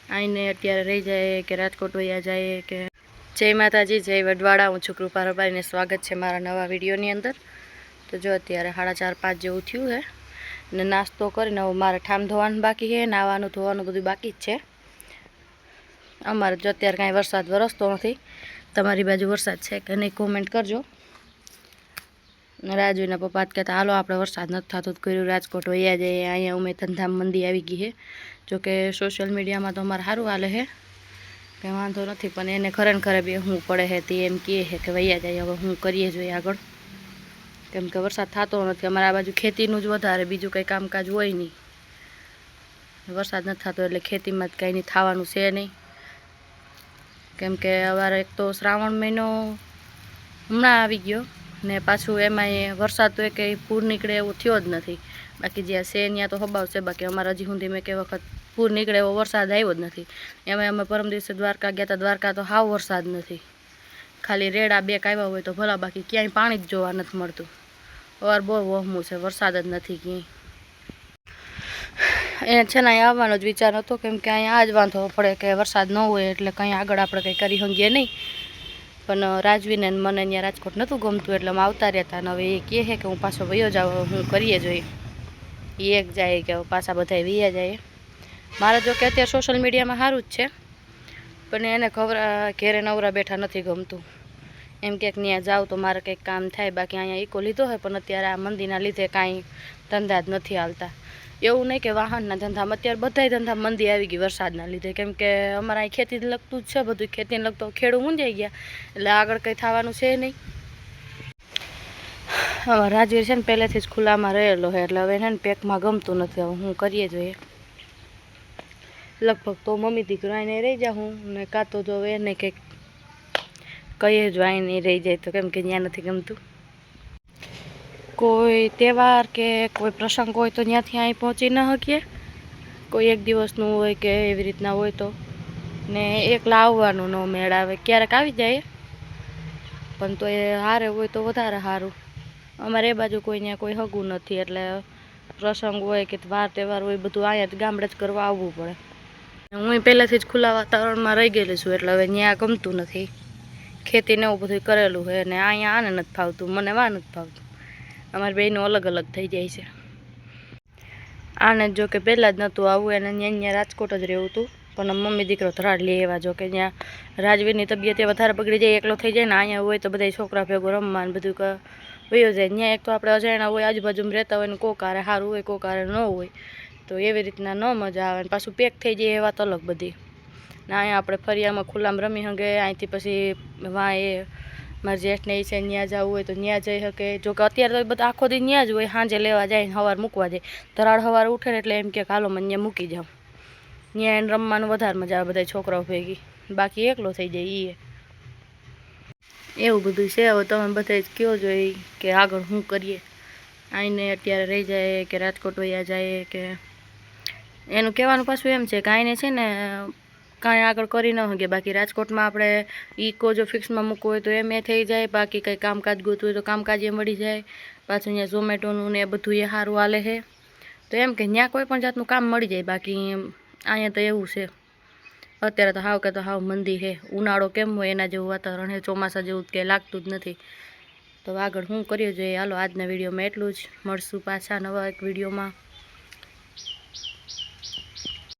આઈને અત્યારે રહી જાય કે રાજકોટ વયા જાય કે જય માતાજી, જય વડવાડા। હું છું કૃપા રબારીને સ્વાગત છે મારા નવા વિડીયોની અંદર। તો જો અત્યારે 4:30 જેવું થયું છે ને નાસ્તો કરીને હવે મારે ઠામ ધોવાનું બાકી છે, નાવાનું ધોવાનું બધું બાકી જ છે। અમારે જો અત્યારે કાંઈ વરસાદ વરસતો નથી, તમારી બાજુ વરસાદ છે કે નહીં કોમેન્ટ કરજો। રાજુના પપ્પા કહેતા હાલો આપણે વરસાદ નથી થતો તો કર્યું રાજકોટ વયા જઈએ, અહીંયા અમે ધંધામાં મંદી આવી ગઈ છે। જોકે સોશિયલ મીડિયામાં તો અમારે સારું હાલે છે, કંઈ વાંધો નથી, પણ એને ઘરે ને ઘરે બેસવું પડે છે। તે એમ કહે છે કે વયા જાય, હવે હું કરીએ જોઈએ આગળ, કેમ કે વરસાદ થતો નથી। અમારા બાજુ ખેતીનું જ વધારે, બીજું કંઈ કામકાજ હોય નહીં। વરસાદ નથી થતો એટલે ખેતીમાં જ કંઈ નહીં થવાનું છે નહીં, કેમ કે અમારે એક તો શ્રાવણ મહિનો હમણાં આવી ગયો ને પાછું એમાંય વરસાદ તો કંઈ પૂર નીકળે એવો થયો જ નથી। બાકી જ્યાં છે ત્યાં તો હબાવ છે, બાકી અમારા હજી સુધી મેં કઈ વખત પૂર નીકળે એવો વરસાદ આવ્યો જ નથી। એમાં અમે પરમ દિવસે દ્વારકા ગયા હતા, દ્વારકા તો હાવ વરસાદ નથી, ખાલી રેડા 2 આવ્યા હોય તો ભલા, બાકી ક્યાંય પાણી જ જોવા નથી મળતું। અવાર બહુ વહમું છે, વરસાદ જ નથી ક્યાંય। એને છે ને અહીંયા આવવાનો જ વિચાર હતો, કેમ કે અહીંયા આ જ વાંધો પડે કે વરસાદ ન હોય એટલે કંઈ આગળ આપણે કંઈ કરી શકીએ નહીં। પણ રાજવીને મને અહીંયા રાજકોટ નહોતું ગમતું એટલે અમે આવતા રહેતા, અને હવે એ કહે છે કે હું પાછો વયો જાઉં, હું કરીએ જોઈએ। એ એક જાય કે પાછા બધા વયા જાય। મારે જો કે અત્યારે સોશિયલ મીડિયામાં સારું જ છે, પણ એને ઘેરે નવરા બેઠા નથી ગમતું। એમ કે ત્યાં જાઉં તો મારે કંઈક કામ થાય, બાકી અહીંયા ઈકો લીધો હોય પણ અત્યારે આ મંદીના લીધે કાંઈ ધંધા જ નથી હાલતા। એવું નહીં કે વાહનના ધંધામાં, અત્યારે બધાય ધંધા મંદી આવી ગઈ વરસાદના લીધે, કેમ કે અમારા અહીં ખેતી લગતું જ છે બધું, ખેતીને લગતો ખેડૂ મૂંઝાઈ ગયા એટલે આગળ કંઈ થવાનું છે નહીં। રાજવીર છે ને પહેલેથી જ ખુલ્લામાં રહેલો છે એટલે હવે એને પેકમાં ગમતું નથી, હવે હું કરીએ જોઈએ। લગભગ તો મમ્મી દીકરો આઈને રહી જાઉં ને કાં તો જો હવે એને કંઈક કહીએ જો આઈને રહી જાય તો, કેમ કે ત્યાં નથી ગમતું। કોઈ તહેવાર કે કોઈ પ્રસંગ હોય તો ત્યાંથી અહીં પહોંચી ન શકીએ, કોઈ એક દિવસનું હોય કે એવી રીતના હોય તો, ને એકલા આવવાનું ન મેળ આવે। ક્યારેક આવી જાય પણ તો એ હારે હોય તો વધારે સારું। અમારે એ બાજુ કોઈ ત્યાં કોઈ હગું નથી એટલે પ્રસંગ હોય કે વાર તહેવાર હોય બધું અહીંયા જ ગામડે જ કરવા આવવું પડે। હું પહેલાંથી જ ખુલ્લા વાતાવરણમાં રહી ગયેલી છું એટલે હવે ત્યાં ગમતું નથી, ખેતીને એવું બધું કરેલું છે ને અહીંયા આને નથી ફાવતું, મને વા નથી ફાવતું। અમારી બેયનું અલગ અલગ થઈ જાય છે। આને જો કે પહેલાં જ નહોતું આવવું, એને અહીંયા રાજકોટ જ રહેવું હતું, પણ મમ્મી દીકરો ધરાડ લે એવા, જો કે ત્યાં રાજવીરની તબિયત એ વધારે બગડી જાય, એકલો થઈ જાય ને, અહીંયા હોય તો બધા છોકરા ભેગો રમવા ને બધું વયો જાય। ત્યાં એક તો આપણે અજાણ્યા હોય, આજુબાજુમાં રહેતા હોય ને કોક હારે સારું હોય કોક હારે ન હોય, તો એવી રીતના ન મજા આવે ને પાછું પેક થઈ જાય એ વાત અલગ બધી। ને અહીંયા આપણે ફરિયામાં ખુલ્લામાં રમી શકીએ, અહીંથી પછી વાં એ મારા જેઠને એ છે ત્યાં જવું હોય તો ત્યાં જઈ શકે। જો કે અત્યારે તો બધા આખો દી ત્યાં જ હોય, સાંજે લેવા જાય ને સવાર મૂકવા જાય। ધરાડ સવારે ઉઠે ને એટલે એમ કે હાલો મને ત્યાં મૂકી જાઉં, ત્યાં એને રમવાનું વધારે મજા આવે બધા છોકરાઓ ભેગી, બાકી એકલો થઈ જાય એવું બધું છે। હવે તમે બધા જ કહો જોઈએ કે આગળ શું કરીએ, આઈને અત્યારે રહી જાય કે રાજકોટ વયા જાય કે, એનું કહેવાનું પાછું એમ છે કે આઈને છે ને કાંઈ આગળ કરી ન શકીએ, બાકી રાજકોટમાં આપણે ઈકો જો ફિક્સમાં મૂકવું હોય તો એમ એ થઈ જાય, બાકી કંઈ કામકાજ ગોતવું હોય તો કામકાજ એ મળી જાય। પાછું અહીંયા ઝોમેટોનું ને એ બધું એ સારું હાલે છે, તો એમ કે ત્યાં કોઈ પણ જાતનું કામ મળી જાય। બાકી અહીંયા તો એવું છે અત્યારે તો હાવ કે તો હાવ મંદી છે, ઉનાળો કેમ હોય એના જેવું વાતાવરણ છે, ચોમાસા જેવું કંઈ લાગતું જ નથી। તો આગળ શું કરીએ જોઈએ, હાલો આજના વિડીયોમાં એટલું જ, મળશું પાછા નવા એક વિડીયોમાં।